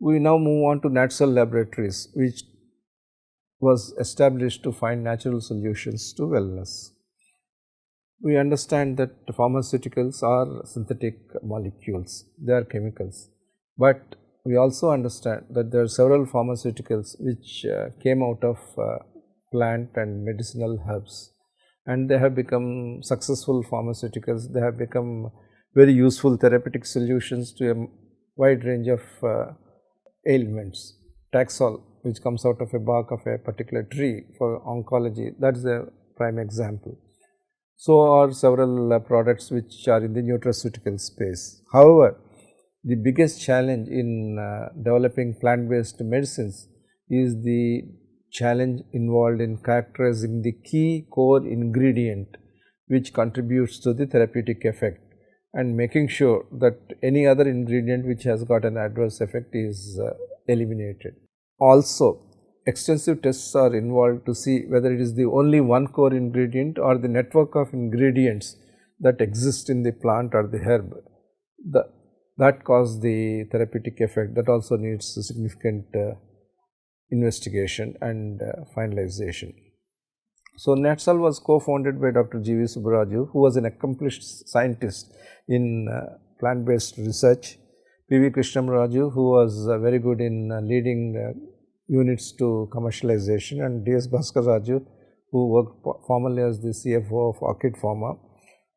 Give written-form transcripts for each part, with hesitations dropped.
We now move on to NatCell Laboratories, which was established to find natural solutions to wellness. We understand that pharmaceuticals are synthetic molecules, they are chemicals, but we also understand that there are several pharmaceuticals which came out of plant and medicinal herbs, and they have become successful pharmaceuticals. They have become very useful therapeutic solutions to a wide range of ailments. Taxol, which comes out of a bark of a particular tree for oncology, that is a prime example. So are several products which are in the nutraceutical space. However, the biggest challenge in developing plant-based medicines is the challenge involved in characterizing the key core ingredient which contributes to the therapeutic effect, and making sure that any other ingredient which has got an adverse effect is eliminated. Also, extensive tests are involved to see whether it is the only one core ingredient or the network of ingredients that exist in the plant or the herb that cause the therapeutic effect. That also needs significant investigation and finalization. So, NatCell was co-founded by Dr. G.V. Subbaraju, who was an accomplished scientist in plant-based research, P.V. Krishnamuraju, who was very good in leading units to commercialization, and D.S. Bhaskar Raju, who worked formerly as the CFO of Orchid Pharma,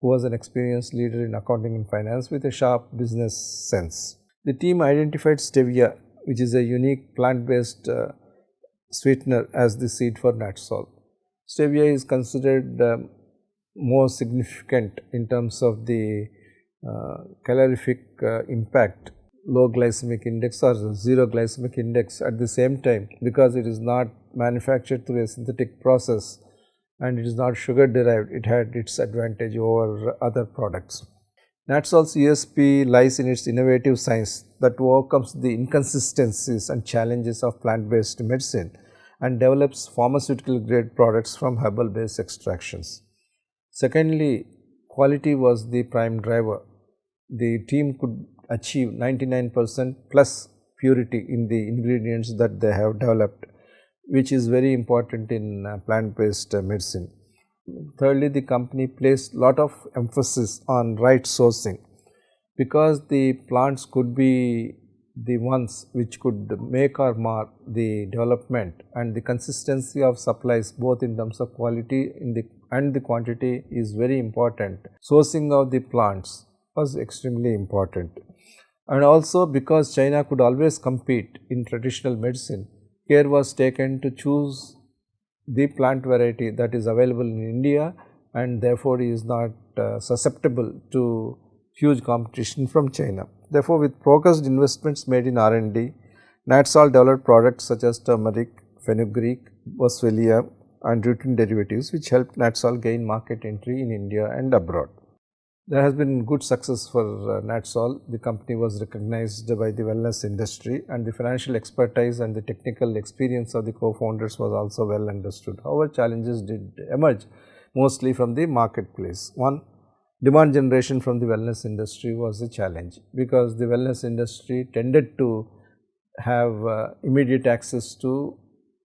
who was an experienced leader in accounting and finance with a sharp business sense. The team identified stevia, which is a unique plant-based sweetener, as the seed for NatSol. Stevia is considered more significant in terms of the calorific impact, low glycemic index or zero glycemic index at the same time, because it is not manufactured through a synthetic process and it is not sugar derived. It had its advantage over other products. NatSol's USP lies in its innovative science that overcomes the inconsistencies and challenges of plant-based medicine and develops pharmaceutical grade products from herbal based extractions. Secondly, quality was the prime driver. The team could achieve 99% plus purity in the ingredients that they have developed, which is very important in plant-based medicine. Thirdly, the company placed lot of emphasis on right sourcing, because the plants could be the ones which could make or mar the development, and the consistency of supplies both in terms of quality and the quantity is very important. Sourcing of the plants was extremely important, and also because China could always compete in traditional medicine, care was taken to choose the plant variety that is available in India and therefore is not susceptible to huge competition from China. Therefore, with focused investments made in R&D, NatSol developed products such as turmeric, fenugreek, boswellia and routine derivatives, which helped NatSol gain market entry in India and abroad. There has been good success for NatSol. The company was recognized by the wellness industry, and the financial expertise and the technical experience of the co-founders was also well understood. However, challenges did emerge mostly from the marketplace. One, demand generation from the wellness industry was a challenge, because the wellness industry tended to have immediate access to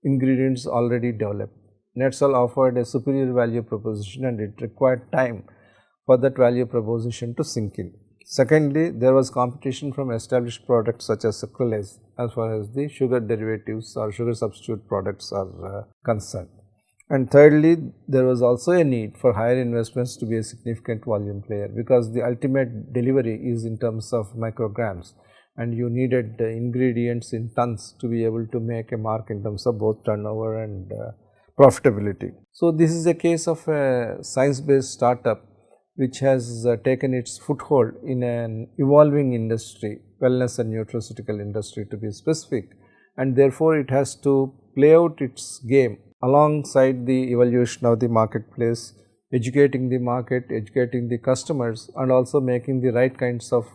ingredients already developed. NatSol offered a superior value proposition, and it required time for that value proposition to sink in. Secondly, there was competition from established products such as sucralose as far as the sugar derivatives or sugar substitute products are concerned. And thirdly, there was also a need for higher investments to be a significant volume player, because the ultimate delivery is in terms of micrograms, and you needed the ingredients in tons to be able to make a mark in terms of both turnover and profitability. So, this is a case of a science-based startup which has taken its foothold in an evolving industry, wellness and nutraceutical industry to be specific, and therefore it has to play out its game alongside the evolution of the marketplace, educating the market, educating the customers, and also making the right kinds of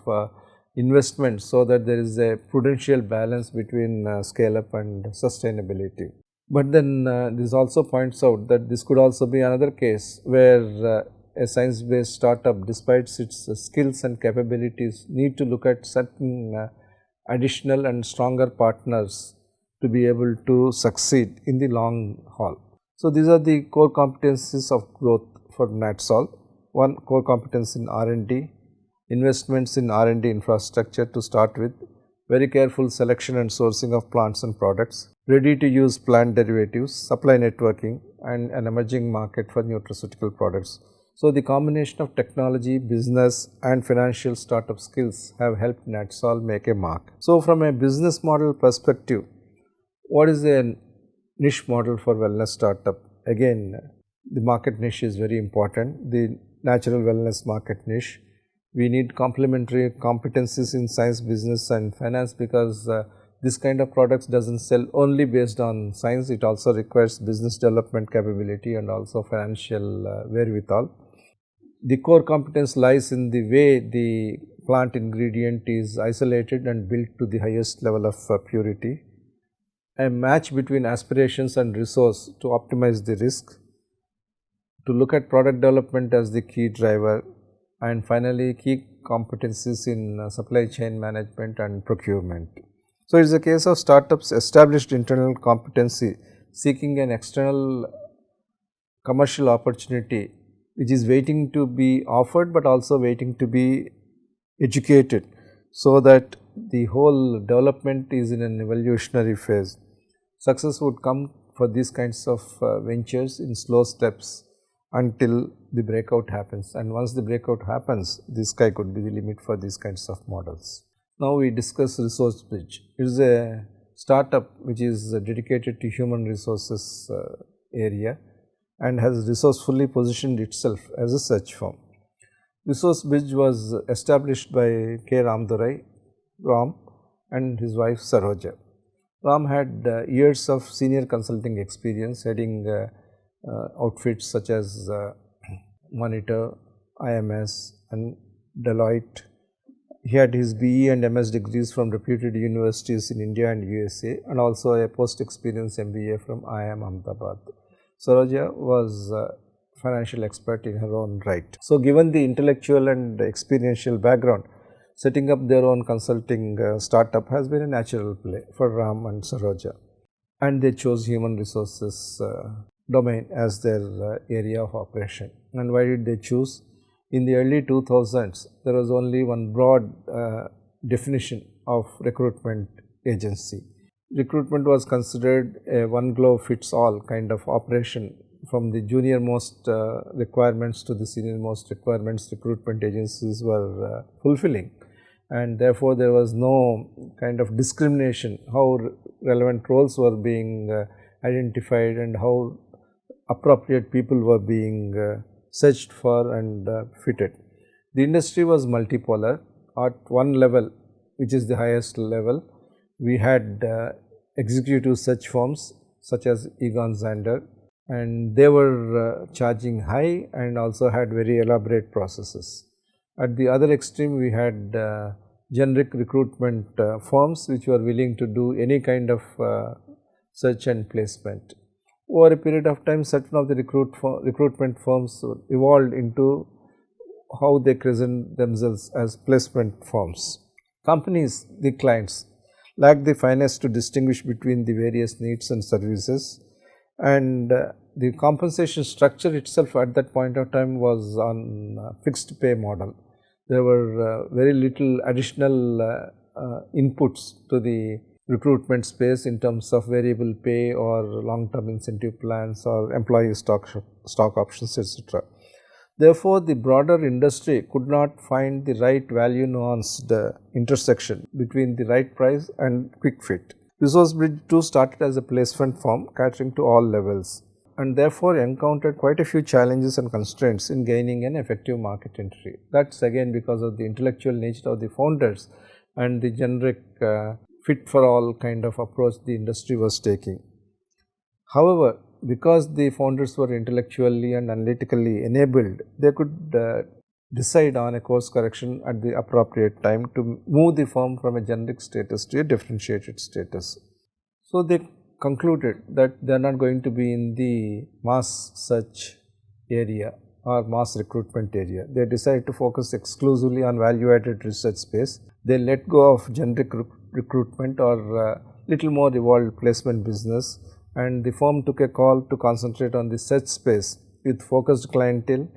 investments, so that there is a prudential balance between scale up and sustainability. But then this also points out that this could also be another case where a science-based startup, despite its skills and capabilities, need to look at certain additional and stronger partners to be able to succeed in the long haul. So, these are the core competencies of growth for NATSOL. One, core competence in R&D, investments in R&D infrastructure to start with, very careful selection and sourcing of plants and products, ready to use plant derivatives, supply networking, and an emerging market for nutraceutical products. So, the combination of technology, business and financial startup skills have helped NATSOL make a mark. So, from a business model perspective, what is a niche model for wellness startup? Again, the market niche is very important, the natural wellness market niche. We need complementary competencies in science, business and finance, because this kind of products does not sell only based on science, it also requires business development capability and also financial wherewithal. The core competence lies in the way the plant ingredient is isolated and built to the highest level of purity, a match between aspirations and resource to optimize the risk, to look at product development as the key driver, and finally key competencies in supply chain management and procurement. So, it is a case of startups established internal competency seeking an external commercial opportunity which is waiting to be offered, but also waiting to be educated, so that the whole development is in an evolutionary phase. Success would come for these kinds of ventures in slow steps until the breakout happens, and once the breakout happens, the sky could be the limit for these kinds of models. Now, we discuss Resource Bridge. It is a startup which is dedicated to human resources area and has resourcefully positioned itself as a search firm. Resource Bridge was established by K. Ramdurai, Ram, and his wife Saroja. Ram had years of senior consulting experience heading outfits such as Monitor, IMS and Deloitte. He had his BE and MS degrees from reputed universities in India and USA, and also a post-experience MBA from IIM Ahmedabad. Saroja was a financial expert in her own right. So, given the intellectual and experiential background, setting up their own consulting startup has been a natural play for Ram and Saroja, and they chose human resources domain as their area of operation. And why did they choose? In the early 2000s, there was only one broad definition of recruitment agency. Recruitment was considered a one glove fits all kind of operation. From the junior most requirements to the senior most requirements, recruitment agencies were fulfilling, and therefore there was no kind of discrimination how relevant roles were being identified and how appropriate people were being searched for and fitted. The industry was multipolar. At one level, which is the highest level, we had executive search firms such as Egon Zehnder, and they were charging high and also had very elaborate processes. At the other extreme, we had generic recruitment firms which were willing to do any kind of search and placement. Over a period of time, certain of the recruitment firms evolved into how they present themselves as placement firms. Companies, the clients, lack the finesse to distinguish between the various needs and services, and the compensation structure itself at that point of time was on fixed pay model. There were very little additional inputs to the recruitment space in terms of variable pay or long term incentive plans or employee stock options, etc. Therefore, the broader industry could not find the right value nuanced intersection between the right price and quick fit. Resource Bridge too started as a placement firm catering to all levels, and therefore encountered quite a few challenges and constraints in gaining an effective market entry. That is again because of the intellectual nature of the founders and the generic fit for all kind of approach the industry was taking. However, because the founders were intellectually and analytically enabled, they could decide on a course correction at the appropriate time to move the firm from a generic status to a differentiated status. So, they concluded that they are not going to be in the mass search area or mass recruitment area. They decided to focus exclusively on value added research space. They let go of generic recruitment or little more evolved placement business, and the firm took a call to concentrate on the search space with focused clientele,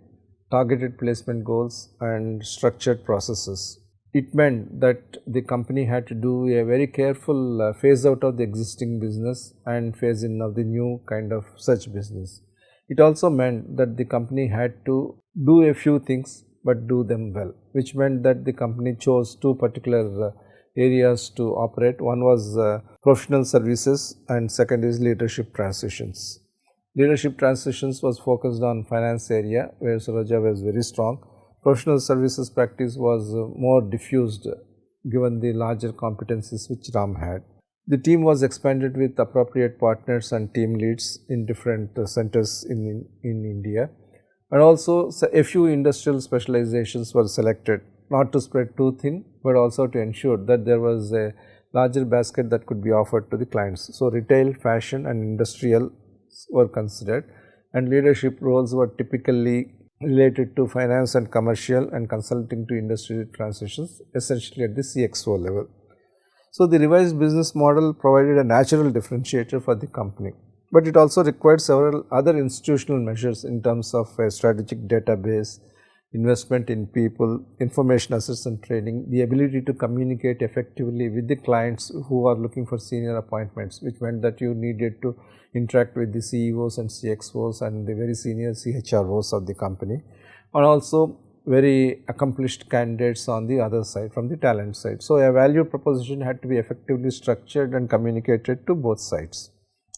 targeted placement goals and structured processes. It meant that the company had to do a very careful phase out of the existing business and phase in of the new kind of search business. It also meant that the company had to do a few things but do them well, which meant that the company chose two particular areas to operate. One was professional services and second is leadership transitions. Leadership transitions was focused on finance area where Suroja was very strong. Professional services practice was more diffused given the larger competencies which Ram had. The team was expanded with appropriate partners and team leads in different centers in India, and also a few industrial specializations were selected, not to spread too thin but also to ensure that there was a larger basket that could be offered to the clients. So, retail, fashion and industrial were considered, and leadership roles were typically related to finance and commercial and consulting to industry transitions, essentially at the CXO level. So, the revised business model provided a natural differentiator for the company, but it also required several other institutional measures in terms of a strategic database, investment in people, information assets and training, the ability to communicate effectively with the clients who are looking for senior appointments, which meant that you needed to interact with the CEOs and CXOs and the very senior CHROs of the company, and also very accomplished candidates on the other side, from the talent side. So, a value proposition had to be effectively structured and communicated to both sides,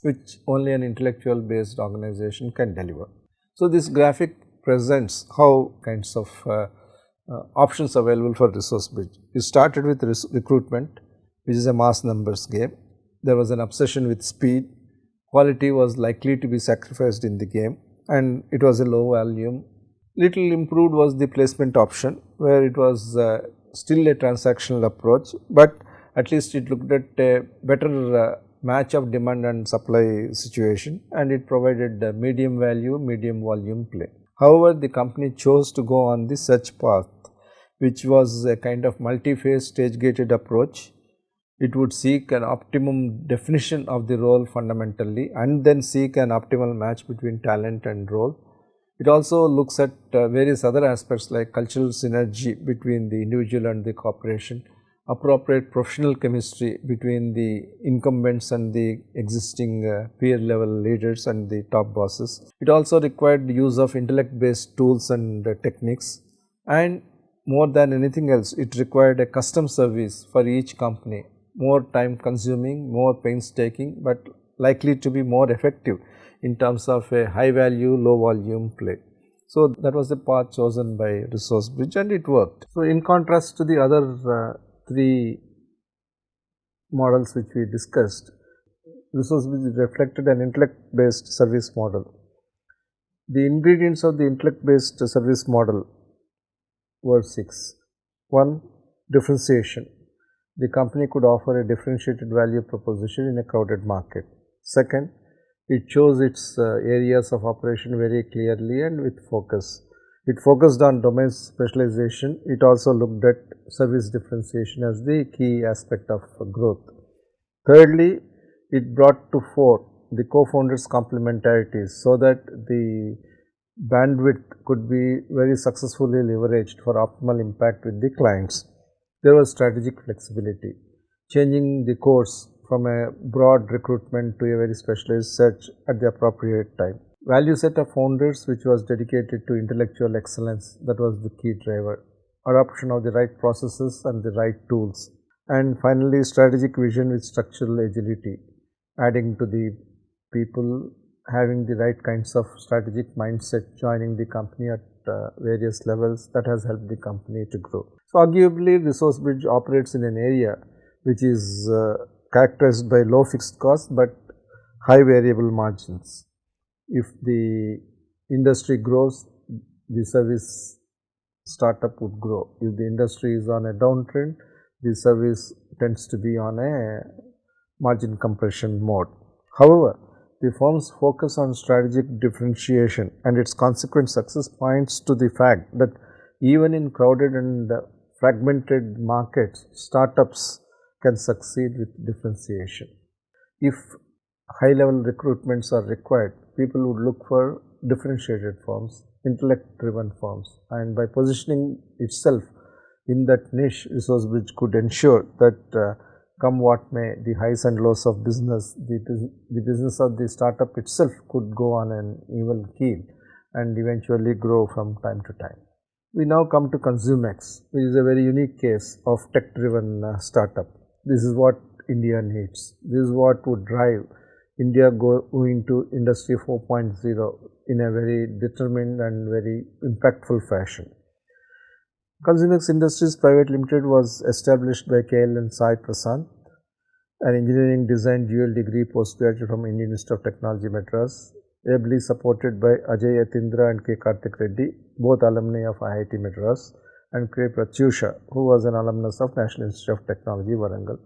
which only an intellectual based organization can deliver. So, this graphic presents how kinds of options available for ResourceBridge. We started with recruitment, which is a mass numbers game. There was an obsession with speed. Quality was likely to be sacrificed in the game, and it was a low volume. Little improved was the placement option, where it was still a transactional approach, but at least it looked at a better match of demand and supply situation, and it provided medium value, medium volume play. However, the company chose to go on the search path, which was a kind of multi-phase stage gated approach. It would seek an optimum definition of the role fundamentally and then seek an optimal match between talent and role. It also looks at various other aspects like cultural synergy between the individual and the corporation, appropriate professional chemistry between the incumbents and the existing peer level leaders and the top bosses. It also required the use of intellect based tools and techniques, and more than anything else, it required a custom service for each company, more time consuming, more painstaking, but likely to be more effective in terms of a high value, low volume play. So, that was the path chosen by ResourceBridge and it worked. So, in contrast to the other three models which we discussed, ResourceBridge reflected an intellect based service model. The ingredients of the intellect based service model were 6. 1. Differentiation. The company could offer a differentiated value proposition in a crowded market. Second, it chose its areas of operation very clearly and with focus. It focused on domain specialization. It also looked at service differentiation as the key aspect of growth. Thirdly, it brought to fore the co-founders' complementarities so that the bandwidth could be very successfully leveraged for optimal impact with the clients. There was strategic flexibility, changing the course from a broad recruitment to a very specialized search at the appropriate time. Value set of founders which was dedicated to intellectual excellence, that was the key driver. Adoption of the right processes and the right tools. And finally, strategic vision with structural agility, adding to the people having the right kinds of strategic mindset, joining the company at various levels, that has helped the company to grow. So, arguably ResourceBridge operates in an area which is characterized by low fixed costs but high variable margins. If the industry grows, the service startup would grow. If the industry is on a downtrend, the service tends to be on a margin compression mode. However, the firm's focus on strategic differentiation and its consequent success points to the fact that even in crowded and fragmented markets, startups can succeed with differentiation. If high level recruitments are required, people would look for differentiated firms, intellect driven firms, and by positioning itself in that niche, ResourceBridge could ensure that come what may, the highs and lows of business, the business of the startup itself could go on an even keel and eventually grow from time to time. We now come to ConsumX, which is a very unique case of tech driven startup. This is what India needs. This is what would drive India going to Industry 4.0 in a very determined and very impactful fashion. ConsumX Industries Private Limited was established by KL and Sai Prasad, an engineering design dual degree postgraduate from Indian Institute of Technology, Madras, ably supported by Ajay Yatindra and K. Karthik Reddy, both alumni of IIT Madras, and K. Pratyusha, who was an alumnus of National Institute of Technology, Warangal.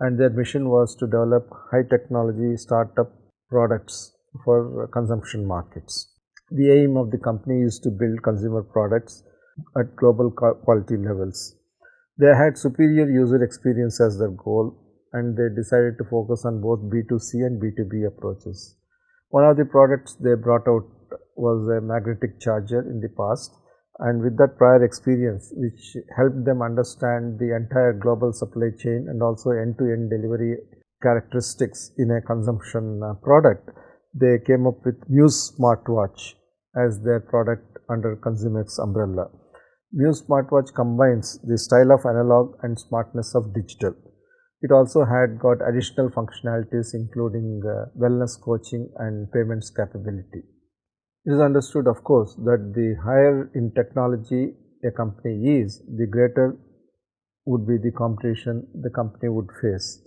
And their mission was to develop high technology startup products for consumption markets. The aim of the company is to build consumer products at global quality levels. They had superior user experience as their goal, and they decided to focus on both B2C and B2B approaches. One of the products they brought out was a magnetic charger in the past, and with that prior experience, which helped them understand the entire global supply chain and also end-to-end delivery characteristics in a consumption product, they came up with Muse smartwatch as their product under ConsumX umbrella. Muse smartwatch combines the style of analog and smartness of digital. It also had got additional functionalities including wellness coaching and payments capability. It is understood, of course, that the higher in technology a company is, the greater would be the competition the company would face.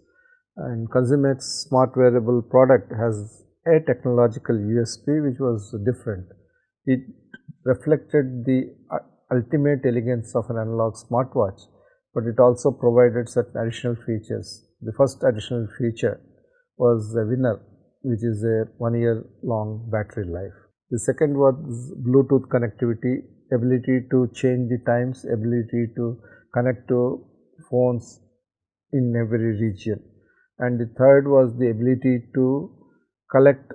And ConsumX smart wearable product has a technological USP which was different. It reflected the ultimate elegance of an analog smartwatch, but it also provided certain additional features. The first additional feature was a winner, which is a 1 year long battery life. The second was Bluetooth connectivity, ability to change the times, ability to connect to phones in every region. And the third was the ability to collect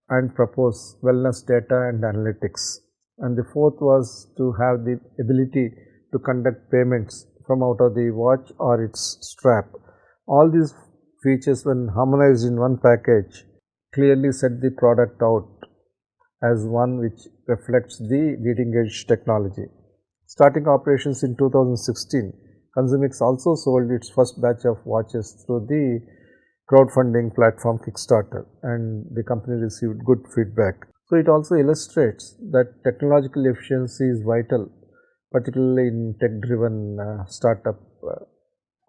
and propose wellness data and analytics. And the fourth was to have the ability to conduct payments from out of the watch or its strap. All these features, when harmonized in one package, clearly set the product out as one which reflects the leading edge technology. Starting operations in 2016, ConsumX also sold its first batch of watches through the crowdfunding platform Kickstarter, and the company received good feedback. So it also illustrates that technological efficiency is vital, particularly in tech-driven startup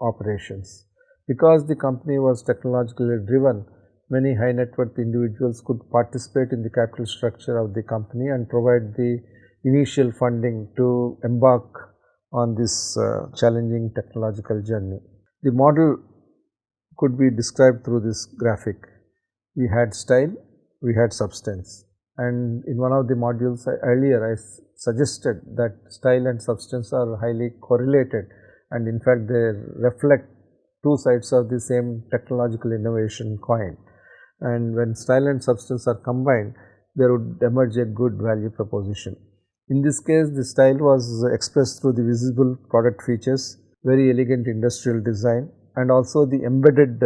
operations. Because the company was technologically driven, many high net worth individuals could participate in the capital structure of the company and provide the initial funding to embark on this challenging technological journey. The model could be described through this graphic. We had style, we had substance. And in one of the modules earlier, I suggested that style and substance are highly correlated, and in fact they reflect two sides of the same technological innovation coin. And when style and substance are combined, there would emerge a good value proposition. In this case, the style was expressed through the visible product features, very elegant industrial design, and also the embedded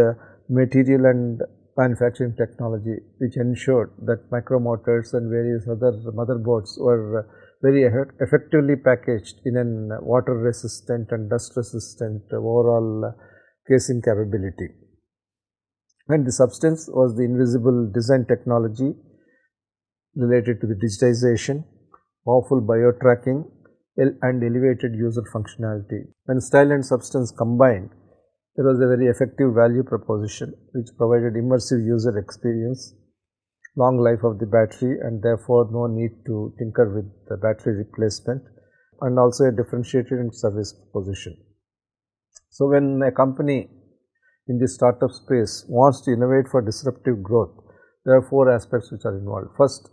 material and manufacturing technology, which ensured that micromotors and various other motherboards were very effectively packaged in an water resistant and dust resistant overall casing capability. And the substance was the invisible design technology related to the digitization, powerful bio-tracking, and elevated user functionality. When style and substance combined, there was a very effective value proposition which provided immersive user experience, long life of the battery, and therefore no need to tinker with the battery replacement, and also a differentiated service proposition. So when a company in the startup space wants to innovate for disruptive growth, there are four aspects which are involved. First,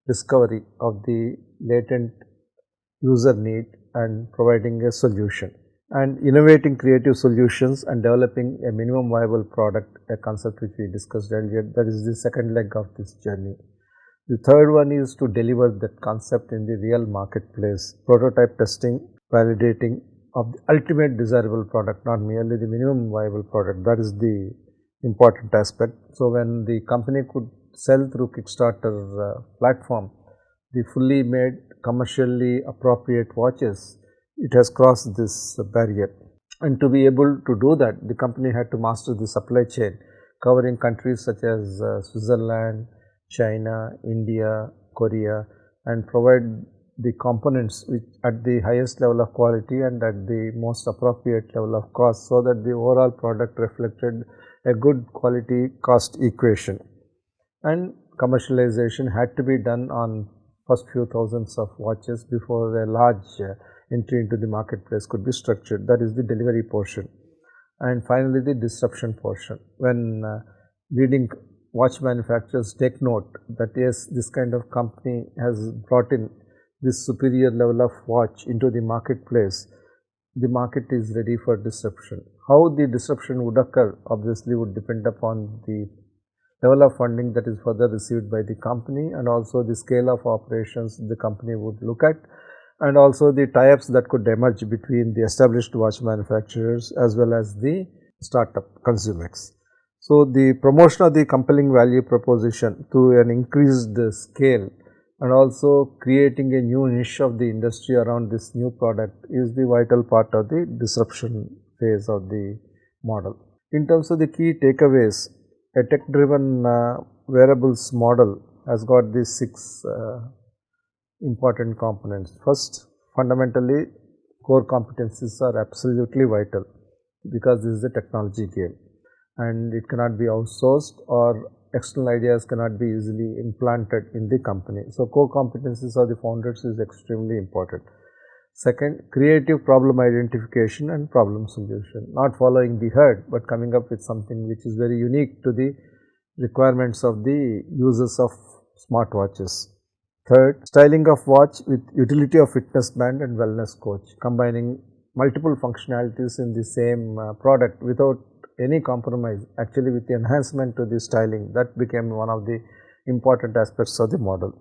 discovery of the latent user need and providing a solution. and innovating creative solutions and developing a minimum viable product, a concept which we discussed earlier. That is the second leg of this journey. The third one is to deliver that concept in the real marketplace, prototype testing, validating of the ultimate desirable product, not merely the minimum viable product. That is the important aspect. So, when the company could sell through Kickstarter platform the fully made commercially appropriate watches, it has crossed this barrier. And to be able to do that, the company had to master the supply chain covering countries such as Switzerland, China, India, Korea, and provide the components which at the highest level of quality and at the most appropriate level of cost, so that the overall product reflected a good quality cost equation. And commercialization had to be done on first few thousands of watches before a large entry into the marketplace could be structured. That is the delivery portion. And finally, the disruption portion, when leading watch manufacturers take note that yes, this kind of company has brought in this superior level of watch into the marketplace, the market is ready for disruption. How the disruption would occur obviously would depend upon the level of funding that is further received by the company, and also the scale of operations the company would look at, and also the tie-ups that could emerge between the established watch manufacturers as well as the startup Consumex. So, the promotion of the compelling value proposition through an increased scale and also creating a new niche of the industry around this new product is the vital part of the disruption phase of the model. In terms of the key takeaways, a tech-driven wearables model has got these 6 important components. First, fundamentally, core competencies are absolutely vital because this is a technology game and it cannot be outsourced, or external ideas cannot be easily implanted in the company. So, core competencies of the founders is extremely important. Second, creative problem identification and problem solution, not following the herd, but coming up with something which is very unique to the requirements of the users of smartwatches. Third, styling of watch with utility of fitness band and wellness coach, combining multiple functionalities in the same product without any compromise, actually with the enhancement to the styling. That became one of the important aspects of the model.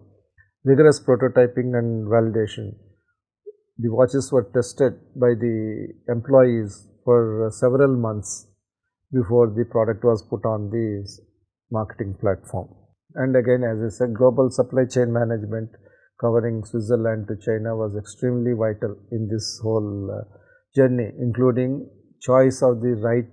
Rigorous prototyping and validation. The watches were tested by the employees for several months before the product was put on the marketing platform. And again, as I said, global supply chain management covering Switzerland to China was extremely vital in this whole journey, including choice of the right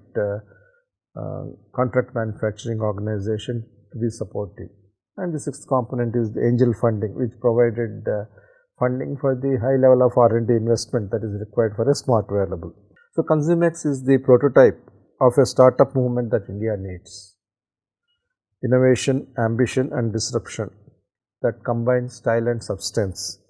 contract manufacturing organization to be supportive. And the 6th component is the angel funding, which provided funding for the high level of R&D investment that is required for a smart wearable. So, Consumex is the prototype of a startup movement that India needs. Innovation, ambition and disruption that combine style and substance.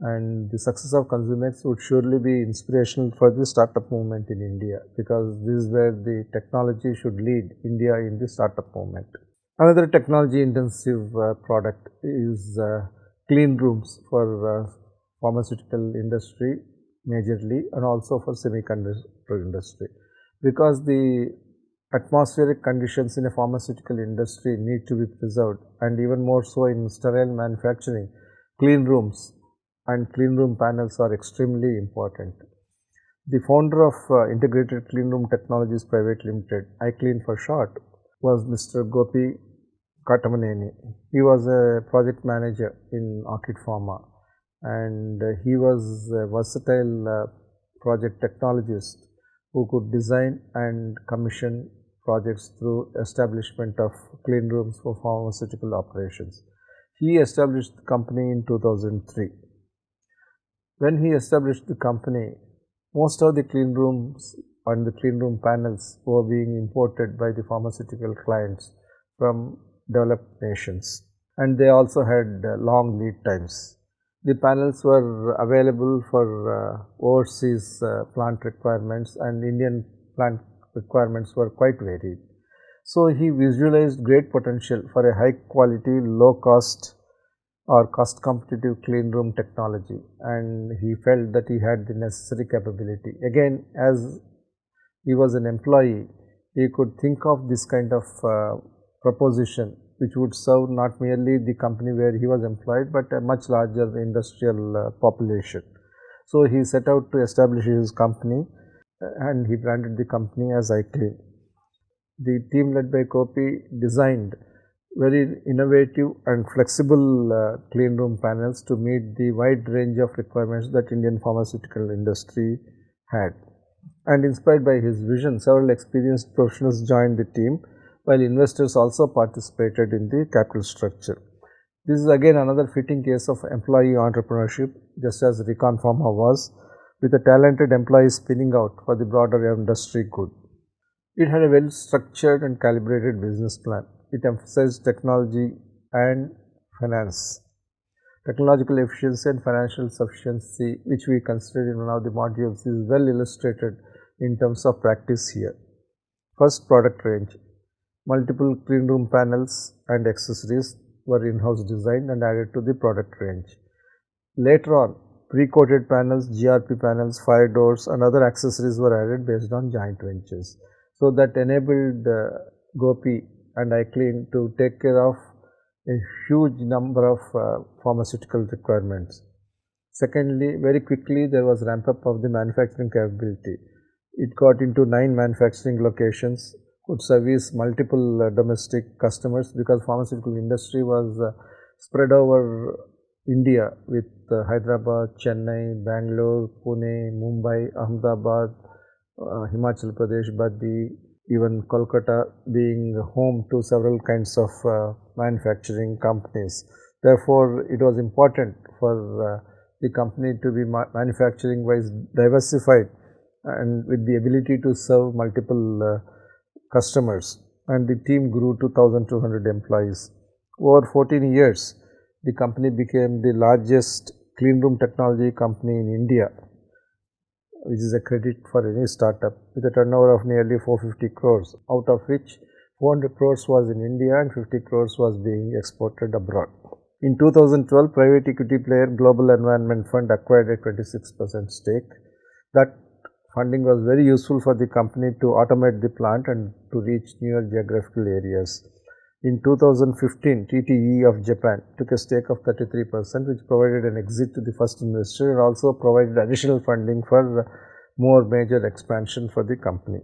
And the success of Consumex would surely be inspirational for the startup movement in India, because this is where the technology should lead India in the startup movement. Another technology intensive product is clean rooms for pharmaceutical industry majorly, and also for semiconductor industry, because the atmospheric conditions in a pharmaceutical industry need to be preserved, and even more so in sterile manufacturing. Clean rooms and clean room panels are extremely important. The founder of Integrated Clean Room Technologies Private Limited, iClean for short, was Mr. Gopi Katamaneni. He was a project manager in Orchid Pharma, and he was a versatile project technologist who could design and commission projects through establishment of clean rooms for pharmaceutical operations. He established the company in 2003. When he established the company, most of the clean rooms and the clean room panels were being imported by the pharmaceutical clients from developed nations, and they also had long lead times. The panels were available for overseas plant requirements, and Indian plant requirements were quite varied. So, he visualized great potential for a high quality, low cost or cost competitive clean room technology, and he felt that he had the necessary capability. Again, as he was an employee, he could think of this kind of proposition which would serve not merely the company where he was employed, but a much larger industrial population. So, he set out to establish his company and he branded the company as iClean. The team led by Gopi designed very innovative and flexible clean room panels to meet the wide range of requirements that Indian pharmaceutical industry had. And inspired by his vision, several experienced professionals joined the team, while investors also participated in the capital structure. This is again another fitting case of employee entrepreneurship, just as Recon Pharma was, with a talented employee spinning out for the broader industry good. It had a well structured and calibrated business plan. It emphasized technology and finance. Technological efficiency and financial sufficiency, which we considered in one of the modules, is well illustrated in terms of practice here. First, product range. Multiple clean room panels and accessories were in-house designed and added to the product range. Later on, pre-coated panels, GRP panels, fire doors and other accessories were added based on joint ventures. So, that enabled Gopi and iClean to take care of a huge number of pharmaceutical requirements. Secondly, very quickly there was ramp up of the manufacturing capability. It got into 9 manufacturing locations, could service multiple domestic customers, because pharmaceutical industry was spread over India with Hyderabad, Chennai, Bangalore, Pune, Mumbai, Ahmedabad, Himachal Pradesh, Baddi, even Kolkata being home to several kinds of manufacturing companies. Therefore, it was important for the company to be manufacturing wise diversified and with the ability to serve multiple customers, and the team grew to 1,200 employees. Over 14 years, the company became the largest clean room technology company in India, which is a credit for any startup, with a turnover of nearly 450 crores, out of which 400 crores was in India and 50 crores was being exported abroad. In 2012, private equity player Global Environment Fund acquired a 26% stake. That funding was very useful for the company to automate the plant and to reach newer geographical areas. In 2015, TTE of Japan took a stake of 33%, which provided an exit to the first investor and also provided additional funding for more major expansion for the company.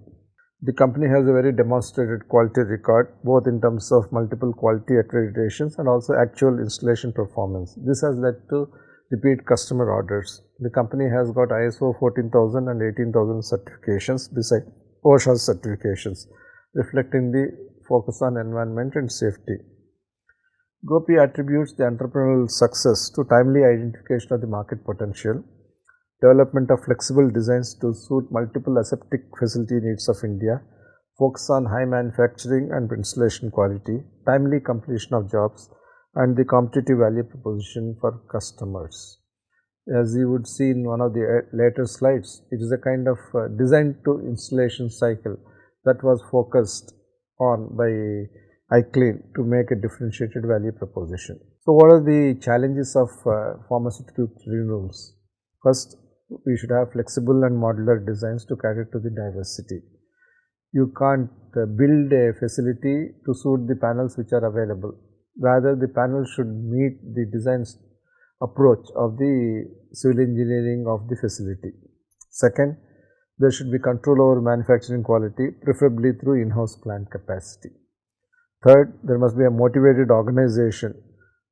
The company has a very demonstrated quality record, both in terms of multiple quality accreditations and also actual installation performance. This has led to repeat customer orders. The company has got ISO 14000 and 18000 certifications beside OSHA certifications, reflecting the focus on environment and safety. Gopi attributes the entrepreneurial success to timely identification of the market potential, development of flexible designs to suit multiple aseptic facility needs of India, focus on high manufacturing and installation quality, timely completion of jobs, and the competitive value proposition for customers. As you would see in one of the later slides, it is a kind of design to installation cycle that was focused on by iClean to make a differentiated value proposition. So, what are the challenges of pharmaceutical clean rooms? First, we should have flexible and modular designs to cater to the diversity. You can't build a facility to suit the panels which are available. Rather, the panel should meet the design approach of the civil engineering of the facility. Second, there should be control over manufacturing quality, preferably through in-house plant capacity. Third, there must be a motivated organization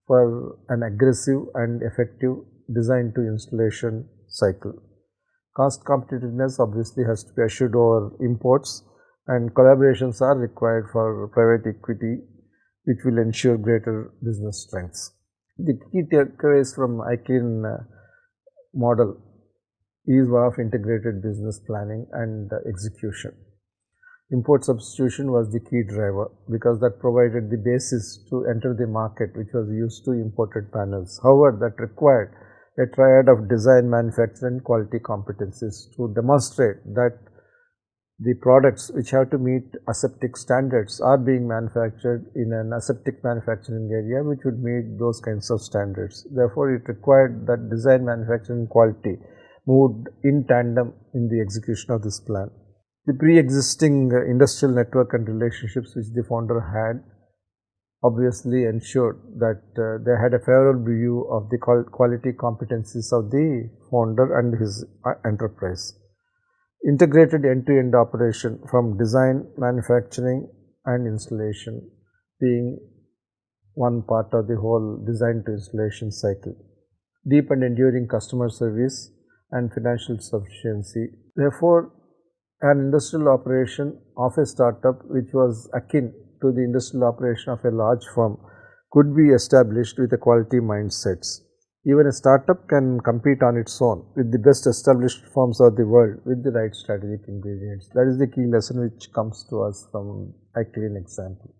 for an aggressive and effective design to installation cycle. Cost competitiveness obviously has to be assured over imports, and collaborations are required for private equity, which will ensure greater business strengths. The key takeaways from iClean model is one of integrated business planning and execution. Import substitution was the key driver, because that provided the basis to enter the market which was used to imported panels. However, that required a triad of design, manufacture and quality competencies to demonstrate that the products which have to meet aseptic standards are being manufactured in an aseptic manufacturing area which would meet those kinds of standards. Therefore, it required that design, manufacturing, quality moved in tandem in the execution of this plan. The pre-existing industrial network and relationships which the founder had obviously ensured that they had a favorable view of the quality competencies of the founder and his enterprise. Integrated end-to-end operation from design, manufacturing and installation being one part of the whole design to installation cycle. Deep and enduring customer service and financial sufficiency. Therefore, an industrial operation of a startup which was akin to the industrial operation of a large firm could be established with a quality mindsets. Even a startup can compete on its own with the best established firms of the world with the right strategic ingredients. That is the key lesson which comes to us from a clean example.